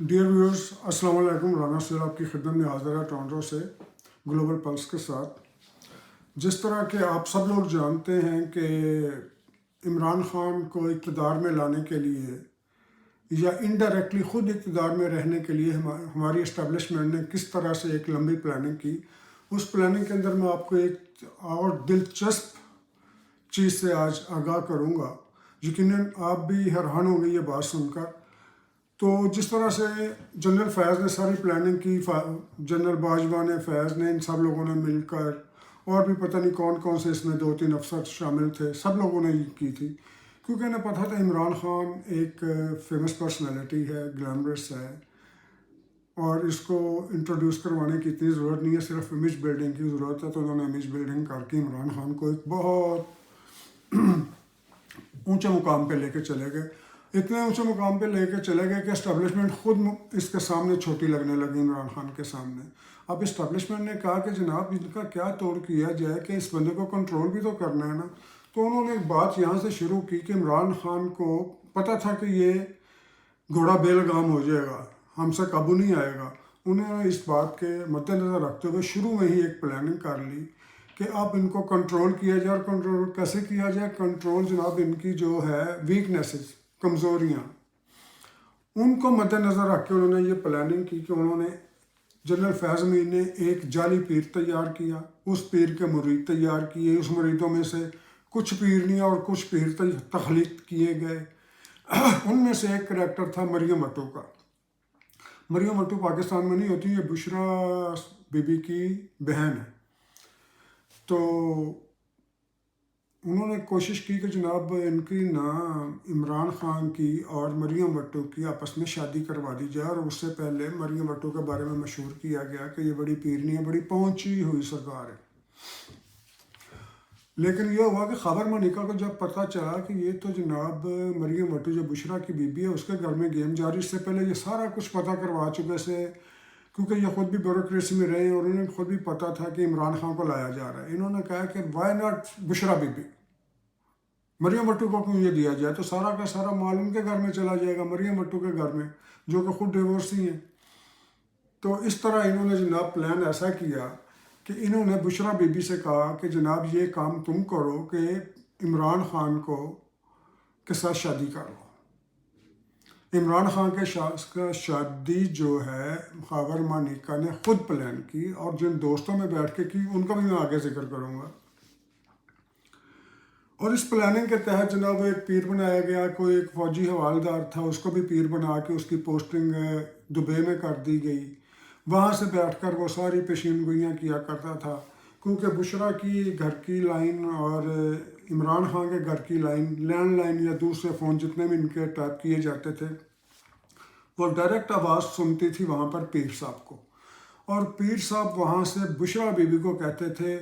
Dear viewers, السلام علیکم۔ رانا سہیل آپ کی خدمت میں حاضر ہے ٹورنٹو سے گلوبل پلس کے ساتھ۔ جس طرح کہ آپ سب لوگ جانتے ہیں کہ عمران خان کو اقتدار میں لانے کے لیے یا انڈائریکٹلی خود اقتدار میں رہنے کے لیے ہماری اسٹیبلشمنٹ نے کس طرح سے ایک لمبی پلاننگ کی، اس پلاننگ کے اندر میں آپ کو ایک اور دلچسپ چیز سے آج آگاہ کروں گا۔ یقیناً آپ بھی حیران ہوں گے یہ بات سن کر۔ تو جس طرح سے جنرل فیض نے ساری پلاننگ کی، جنرل باجوہ نے، فیض نے، ان سب لوگوں نے مل کر، اور بھی پتہ نہیں کون کون سے اس میں 2-3 افسر شامل تھے، سب لوگوں نے یہ کی تھی، کیونکہ انہیں پتہ تھا عمران خان ایک فیمس پرسنالٹی ہے، گلیمرس ہے، اور اس کو انٹروڈیوس کروانے کی اتنی ضرورت نہیں ہے، صرف امیج بلڈنگ کی ضرورت ہے۔ تو انہوں نے امیج بلڈنگ کر کے عمران خان کو ایک بہت اونچے مقام پہ لے کے چلے گئے، اتنے اونچے مقام پہ لے کے چلے گئے کہ اسٹیبلشمنٹ خود اس کے سامنے چھوٹی لگنے لگی، عمران خان کے سامنے۔ اب اسٹیبلشمنٹ نے کہا کہ جناب ان کا کیا توڑ کیا جائے کہ اس بندے کو کنٹرول بھی تو کرنا ہے نا۔ تو انہوں نے ایک بات یہاں سے شروع کی کہ عمران خان کو پتہ تھا کہ یہ گھوڑا بے لگام ہو جائے گا، ہم سے قابو نہیں آئے گا۔ انہوں نے اس بات کے مد نظر رکھتے ہوئے شروع میں ہی ایک پلاننگ کر لی کہ اب ان کو کنٹرول کیا جائے۔ اور کنٹرول کیسے کیا جائے؟ کنٹرول جناب ان کی جو ہے ویکنیسز، کمزوریاں، ان کو مد نظر رکھ کے انہوں نے یہ پلاننگ کی کہ انہوں نے جنرل فیض امین نے ایک جعلی پیر تیار کیا، اس پیر کے مرید تیار کیے، اس مریدوں میں سے کچھ پیرنیاں اور کچھ پیر تخلیق کیے گئے۔ ان میں سے ایک کریکٹر تھا مریم اٹو کا۔ مریم اٹو پاکستان میں نہیں ہوتی، یہ بشرا بی بی کی بہن ہے۔ تو انہوں نے کوشش کی کہ جناب ان کی نا عمران خان کی اور مریم اٹو کی آپس میں شادی کروا دی جائے، اور اس سے پہلے مریم اٹو کے بارے میں مشہور کیا گیا کہ یہ بڑی پیرنی ہے، بڑی پہنچی ہوئی سرکار ہے۔ لیکن یہ ہوا کہ خبر ملکہ کو جب پتہ چلا کہ یہ تو جناب مریم اٹو جو بشرا کی بیوی ہے، اس کے گھر میں گیم جاری، اس سے پہلے یہ سارا کچھ پتہ کروا چکے سے، کیونکہ یہ خود بھی بیوروکریسی میں رہے اور انہیں خود بھی پتہ تھا کہ عمران خان کو لایا جا رہا ہے۔ انہوں نے کہا کہ Y not Bushra be be, مریم اٹو کو کیوں یہ دیا جائے، تو سارا کا سارا مال ان کے گھر میں چلا جائے گا، مریم اٹو کے گھر میں، جو کہ خود ڈیورسی ہیں۔ تو اس طرح انہوں نے جناب پلان ایسا کیا کہ انہوں نے بشرا بی بی سے کہا کہ جناب یہ کام تم کرو کہ عمران خان کے ساتھ شادی کرو۔ عمران خان کے شادی جو ہے خاور مانیکا نے خود پلان کی، اور جن دوستوں میں بیٹھ کے کی ان کا بھی میں آگے ذکر کروں گا۔ اور اس پلاننگ کے تحت جناب ایک پیر بنایا گیا، کوئی ایک فوجی حوالدار تھا، اس کو بھی پیر بنا کے اس کی پوسٹنگ دبئی میں کر دی گئی۔ وہاں سے بیٹھ کر وہ ساری پیشین گوئیاں کیا کرتا تھا، کیونکہ بشرا کی گھر کی لائن اور عمران خان کے گھر کی لائن، لینڈ لائن یا دوسرے فون جتنے بھی ان کے ٹائپ کیے جاتے تھے، وہ ڈائریکٹ آواز سنتی تھی وہاں پر پیر صاحب کو، اور پیر صاحب وہاں سے بشرا بی بی کو کہتے تھے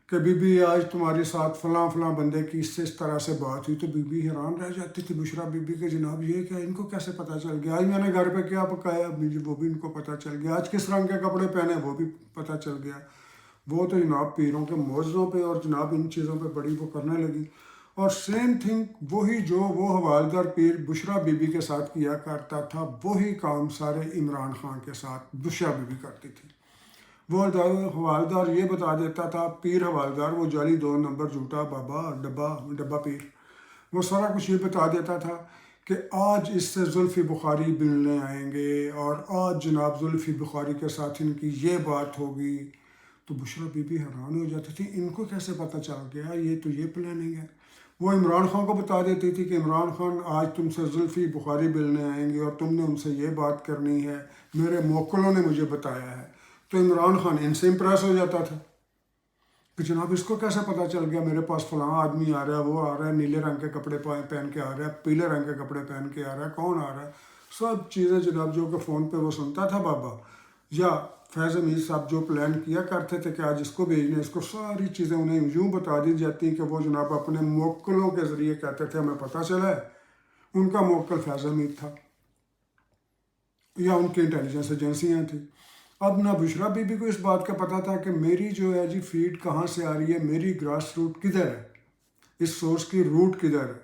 کہ بی بی آج تمہارے ساتھ فلاں فلاں بندے کی اس سے اس طرح سے بات ہوئی۔ تو بی بی حیران رہ جاتی تھی بشرا بی بی کہ جناب یہ کیا، ان کو کیسے پتہ چل گیا؟ آج میں نے گھر پہ کیا پکایا وہ بھی ان کو پتہ چل گیا، آج کس رنگ کے کپڑے پہنے وہ بھی پتہ چل گیا۔ وہ تو جناب پیروں کے معجزوں پہ اور جناب ان چیزوں پہ بڑی وہ کرنے لگی۔ اور سیم تھنگ وہی جو وہ حوالدار پیر بشرا بی بی کے ساتھ کیا کرتا تھا، وہی کام سارے عمران خان کے ساتھ بشرا بی بی کرتی تھی۔ وہ حوالدار یہ بتا دیتا تھا، پیر حوالدار، وہ جعلی 2 نمبر جھوٹا بابا ڈبا پیر، وہ سارا کچھ یہ بتا دیتا تھا کہ آج اس سے زلفی بخاری ملنے آئیں گے، اور آج جناب زلفی بخاری کے ساتھ ان کی یہ بات ہوگی۔ تو بشرا بی بی حیران ہو جاتی تھی، ان کو کیسے پتہ چل گیا، یہ تو یہ پلاننگ ہے۔ وہ عمران خان کو بتا دیتی تھی کہ عمران خان آج تم سے زلفی بخاری ملنے آئیں گے اور تم نے ان سے یہ بات کرنی ہے، میرے موکلوں نے مجھے بتایا ہے۔ تو عمران خان ان سے امپریس ہو جاتا تھا کہ جناب اس کو کیسے پتہ چل گیا، میرے پاس فلاں آدمی آ رہا ہے، وہ آ رہا ہے، نیلے رنگ کے کپڑے پہن کے آ رہا ہے، پیلے رنگ کے کپڑے پہن کے آ رہا ہے، کون آ رہا ہے، سب چیزیں جناب جو کہ فون پہ وہ سنتا تھا بابا، یا فیض امین صاحب جو پلان کیا کرتے تھے کہ آج اس کو بھیجنا ہے، اس کو ساری چیزیں انہیں یوں بتا دی جاتی کہ وہ جناب اپنے موکلوں کے ذریعے کہتے تھے ہمیں پتہ چلا ہے۔ ان کا موکل فیض امین تھا یا ان کی انٹیلیجنس ایجنسیاں تھیں۔ اب نہ بشرا بی بی کو اس بات کا پتہ تھا کہ میری جو ہے جی فیڈ کہاں سے آ رہی ہے، میری گراس روٹ کدھر ہے، اس سورس کی روٹ کدھر ہے۔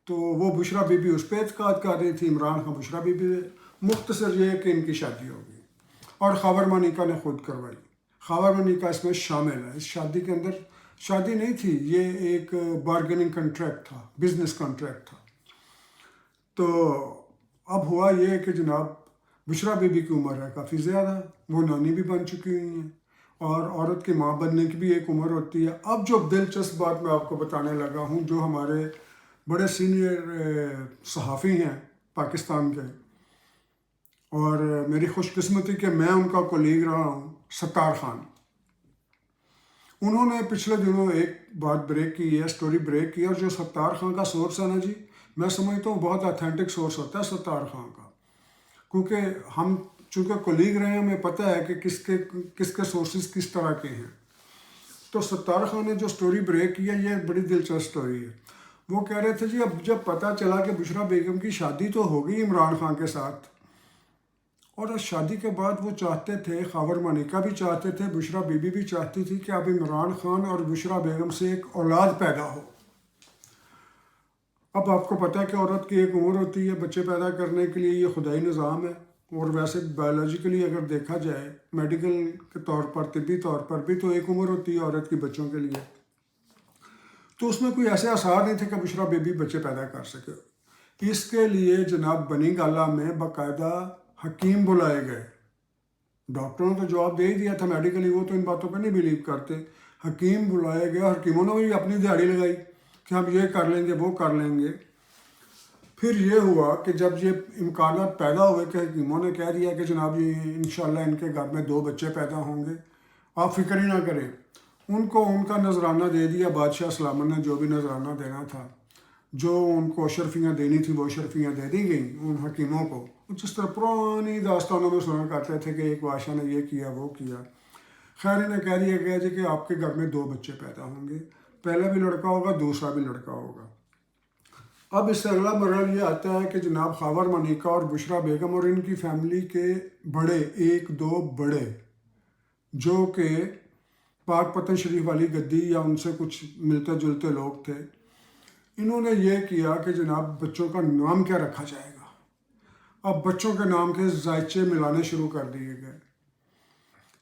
تو وہ بشرا بی بی اس پہ اعتقاد کر رہی تھی، عمران خان بشرا بی بی مختصر یہ کہ ان کی شادی ہو گئی اور خاور مانیکا نے خود کروائی. خاور مانیکا اس میں شامل ہے. اس شادی کے اندر شادی نہیں تھی، یہ ایک بارگیننگ کنٹریکٹ تھا، بزنس کنٹریکٹ تھا. تو اب ہوا یہ کہ جناب بشرا بی بی کی عمر ہے کافی زیادہ، وہ نانی بھی بن چکی ہوئی ہیں اور عورت کی ماں بننے کی بھی ایک عمر ہوتی ہے. اب جو دلچسپ بات میں آپ کو بتانے لگا ہوں، جو ہمارے بڑے سینئر صحافی ہیں پاکستان کے، اور میری خوش قسمتی کہ میں ان کا کولیگ رہا ہوں، ستار خان. انہوں نے پچھلے دنوں ایک بات بریک کی ہے، سٹوری بریک کی، اور جو ستار خان کا سورس ہے نا جی، میں سمجھتا ہوں بہت اتھینٹک سورس ہوتا ہے ستار خان کا، کیونکہ ہم چونکہ کولیگ رہے ہیں، ہمیں پتہ ہے کہ کس کے سورسز کس طرح کے ہیں. تو ستار خان نے جو سٹوری بریک کی ہے، یہ بڑی دلچسپ سٹوری ہے. وہ کہہ رہے تھے جی اب جب پتہ چلا کہ بشرا بیگم کی شادی تو ہو گئی عمران خان کے ساتھ، اور اس شادی کے بعد وہ چاہتے تھے، خاور مانیکا بھی چاہتے تھے، بشرا بی بی بھی چاہتی تھی کہ اب عمران خان اور بشرا بیگم سے ایک اولاد پیدا ہو. اب آپ کو پتہ ہے کہ عورت کی ایک عمر ہوتی ہے بچے پیدا کرنے کے لیے، یہ خدائی نظام ہے. اور ویسے بایولوجیکلی اگر دیکھا جائے، میڈیکل کے طور پر، طبی طور پر بھی تو ایک عمر ہوتی ہے عورت کی بچوں کے لیے. تو اس میں کوئی ایسے آثار نہیں تھے کہ بشرا بی بی بچے پیدا کر سکے. اس کے لیے جناب بنی گالہ میں باقاعدہ حکیم بلائے گئے. ڈاکٹروں نے تو جواب دے ہی دیا تھا میڈیکلی، وہ تو ان باتوں پہ نہیں بلیو کرتے. حکیم بلائے گئے، حکیموں نے بھی اپنی دہاڑی لگائی کہ ہم یہ کر لیں گے، وہ کر لیں گے. پھر یہ ہوا کہ جب یہ امکانات پیدا ہوئے کہ حکیموں نے کہہ دیا کہ جناب یہ انشاءاللہ ان کے گھر میں 2 بچے پیدا ہوں گے، آپ فکر ہی نہ کریں. ان کو ان کا نذرانہ دے دیا بادشاہ سلامت نے، جو بھی نذرانہ دینا تھا، جو ان کو اشرفیاں دینی تھی وہ اشرفیاں دے دی گئیں ان حکیموں کو. جس طرح پرانی داستانوں میں سنا کرتے تھے کہ ایک بادشاہ نے یہ کیا وہ کیا. خیر انہیں کہہ دیا گیا جی کہ آپ کے گھر میں 2 بچے پیدا ہوں گے، پہلا بھی لڑکا ہوگا، دوسرا بھی لڑکا ہوگا. اب اس سے اگلا مرحلہ یہ آتا ہے کہ جناب خاور مانیکا اور بشرا بیگم اور ان کی فیملی کے بڑے 1-2 بڑے، جو کہ پاک پتن شریف والی گدی یا ان سے کچھ ملتے جلتے لوگ تھے، انہوں نے یہ کیا کہ جناب بچوں کا نام کیا رکھا جائے گا. اب بچوں کے نام کے ذائچے ملانے شروع کر دیے گئے.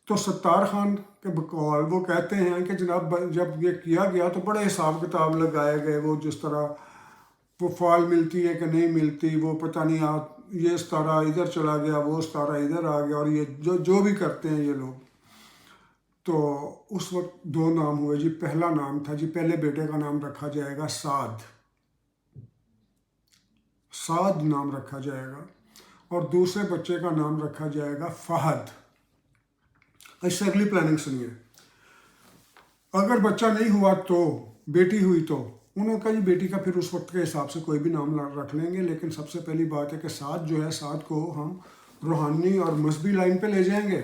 تو ستار خان کے بقول وہ کہتے ہیں کہ جناب جب یہ کیا گیا تو بڑے حساب کتاب لگائے گئے. وہ جس طرح وہ فال ملتی ہے کہ نہیں ملتی، وہ پتہ نہیں، یہ ستارہ ادھر چلا گیا، وہ ستارہ ادھر آ گیا، اور یہ جو بھی کرتے ہیں یہ لوگ. تو اس وقت 2 نام ہوئے جی. پہلا نام تھا جی، پہلے بیٹے کا نام رکھا جائے گا سعد نام رکھا جائے گا، اور دوسرے بچے کا نام رکھا جائے گا فہد. اس سے اگلی پلاننگ سنیے. اگر بچہ نہیں ہوا تو بیٹی ہوئی تو انہوں نے کہا جی بیٹی کا پھر اس وقت کے حساب سے کوئی بھی نام رکھ لیں گے، لیکن سب سے پہلی بات ہے کہ سعد جو ہے، سعد کو ہم روحانی اور مذہبی لائن پہ لے جائیں گے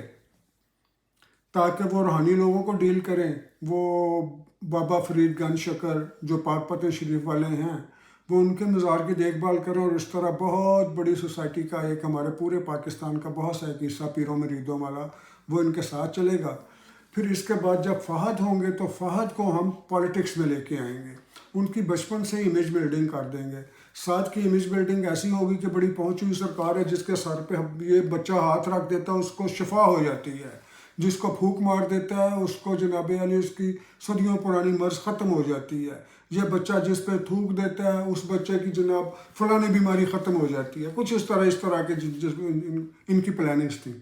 تاکہ وہ روحانی لوگوں کو ڈیل کریں. وہ بابا فرید گنج شکر جو پاک پتن شریف والے ہیں، وہ ان کے مزار کی دیکھ بھال کریں، اور اس طرح بہت بڑی سوسائٹی کا ایک ہمارے پورے پاکستان کا بہت سا ایک حصہ پیروں مریدوں والا وہ ان کے ساتھ چلے گا. پھر اس کے بعد جب فہد ہوں گے تو فہد کو ہم پالیٹکس میں لے کے آئیں گے، ان کی بچپن سے امیج بلڈنگ کر دیں گے. سعد کی امیج بلڈنگ ایسی ہوگی کہ بڑی پہنچی ہوئی سرکار ہے، جس کے سر پہ یہ بچہ ہاتھ رکھ دیتا ہے اس کو شفا ہو جاتی ہے، جس کو پھونک مار دیتا ہے اس کو جناب علی اس کی صدیوں پرانی مرض ختم ہو جاتی ہے. یہ بچہ جس پہ تھوک دیتا ہے اس بچے کی جناب فلانی بیماری ختم ہو جاتی ہے. کچھ اس طرح کے ان کی پلاننگز تھیں.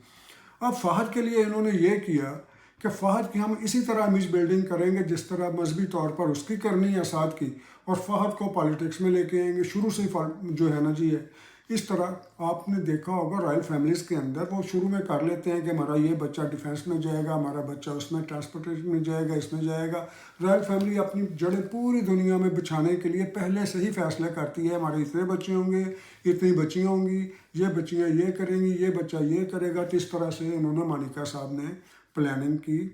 اب فہد کے لیے انہوں نے یہ کیا کہ فہد کی ہم اسی طرح امیج بلڈنگ کریں گے جس طرح مذہبی طور پر اس کی کرنی ہے سعد کی، اور فہد کو پالیٹکس میں لے کے آئیں گے. شروع سے ہی جو ہے نا جی ہے اس طرح. آپ نے دیکھا ہوگا رائل فیملیز کے اندر وہ شروع میں کر لیتے ہیں کہ ہمارا یہ بچہ ڈیفینس میں جائے گا، ہمارا بچہ اس میں ٹرانسپورٹیشن میں جائے گا، اس میں جائے گا. رائل فیملی اپنی جڑیں پوری دنیا میں بچھانے کے لیے پہلے سے ہی فیصلہ کرتی ہے، ہمارے اتنے بچے ہوں گے، اتنی بچیاں ہوں گی، یہ بچیاں یہ کریں گی، یہ بچہ یہ کرے گا. تو اس طرح سے انہوں نے مانیکا صاحب نے پلاننگ کی،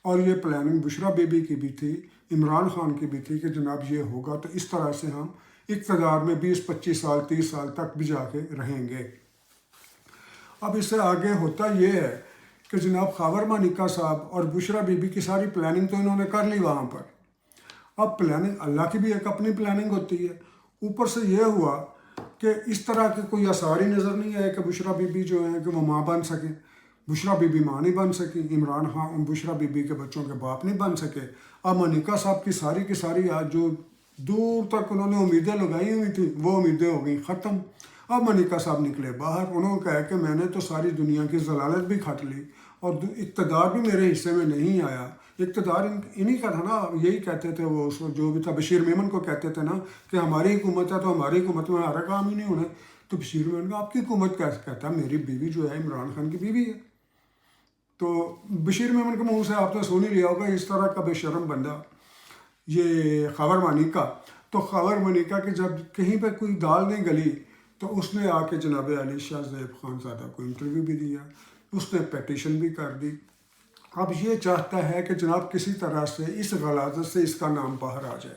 اور یہ پلاننگ بشرا بیبی کی بھی تھی، عمران خان کی بھی تھی کہ جناب یہ ہوگا. تو اس طرح سے ہم اقتدار میں 20-25 سال 30 سال تک بھی جا کے رہیں گے. اب اس سے آگے ہوتا یہ ہے کہ جناب خاور مانیکا صاحب اور بشرا بی بی کی ساری پلاننگ تو انہوں نے کر لی وہاں پر. اب پلاننگ اللہ کی بھی ایک اپنی پلاننگ ہوتی ہے. اوپر سے یہ ہوا کہ اس طرح کے کوئی آثار ہی نظر نہیں آئے کہ بشرا بی بی جو ہیں کہ وہ ماں بن سکیں. بشرا بی بی ماں نہیں بن سکی، عمران خان بشرا بی بی کے بچوں کے باپ نہیں بن سکے. اب منیکا صاحب کی ساری آج جو دور تک انہوں نے امیدیں لگائی ہوئی تھیں وہ امیدیں ہو گئیں ختم. اب منیکا صاحب نکلے باہر، انہوں نے کہا کہ میں نے تو ساری دنیا کی ضلالت بھی کھٹ لی اور اقتدار بھی میرے حصے میں نہیں آیا. اقتدار انہی کا تھا نا، یہی کہتے تھے وہ اس وقت جو بھی تھا، بشیر میمن کو کہتے تھے نا کہ ہماری حکومت ہے تو ہماری حکومت میں ہمارا کام ہی نہیں ہونا. تو بشیر میمن کا آپ کی حکومت کیسے؟ کہتا ہے میری بیوی جو ہے عمران خان کی بیوی ہے. تو بشیر میمن کے منہ سے آپ نے سن ہی لیا ہوگا اس طرح کا بے شرم بندہ یہ خاور منیکا. تو خاور منیکا کہ جب کہیں پہ کوئی دال نہیں گلی تو اس نے آ کے جناب علی شاہ زیب خان زادہ کو انٹرویو بھی دیا، اس نے پیٹیشن بھی کر دی. اب یہ چاہتا ہے کہ جناب کسی طرح سے اس غلاظت سے اس کا نام باہر آ جائے،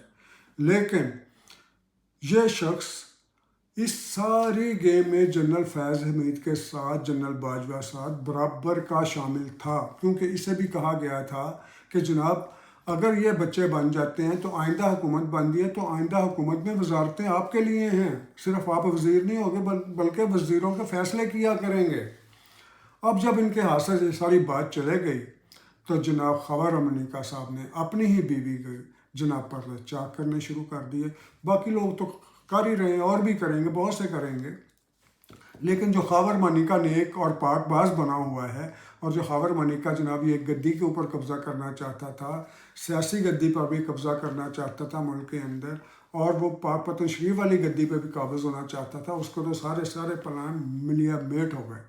لیکن یہ شخص اس ساری گیم میں جنرل فیض حمید کے ساتھ، جنرل باجوہ ساتھ برابر کا شامل تھا، کیونکہ اسے بھی کہا گیا تھا کہ جناب اگر یہ بچے بن جاتے ہیں تو آئندہ حکومت بنتی ہے تو آئندہ حکومت میں وزارتیں آپ کے لیے ہیں، صرف آپ وزیر نہیں ہوگے بلکہ وزیروں کے فیصلے کیا کریں گے. اب جب ان کے ہاتھ سے یہ ساری بات چلے گئی تو جناب خاور منیکا صاحب نے اپنی ہی بیوی کے جناب پر چاک کرنے شروع کر دیے. باقی لوگ تو کر ہی رہے ہیں اور بھی کریں گے، بہت سے کریں گے، لیکن جو خاور منیکا نیک اور پاک باز بنا ہوا ہے اور جو خاور منیکا جناب یہ گدی کے اوپر قبضہ کرنا چاہتا تھا، سیاسی گدی پر بھی قبضہ کرنا چاہتا تھا ملک کے اندر، اور وہ پاک پتن شریف والی گدی پہ بھی قابض ہونا چاہتا تھا، اس کو تو سارے پلان ملیا میٹ ہو گئے.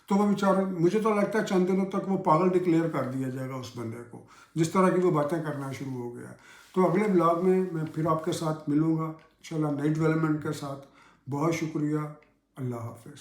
تو وہ بیچارہ، مجھے تو لگتا ہے چند دنوں تک وہ پاگل ڈکلیئر کر دیا جائے گا اس بندے کو، جس طرح کی وہ باتیں کرنا شروع ہو گیا. تو اگلے بلاگ میں پھر آپ کے ساتھ ملوں گا انشاءاللہ نئی ڈیولپمنٹ کے ساتھ. بہت شکریہ، اللہ حافظ.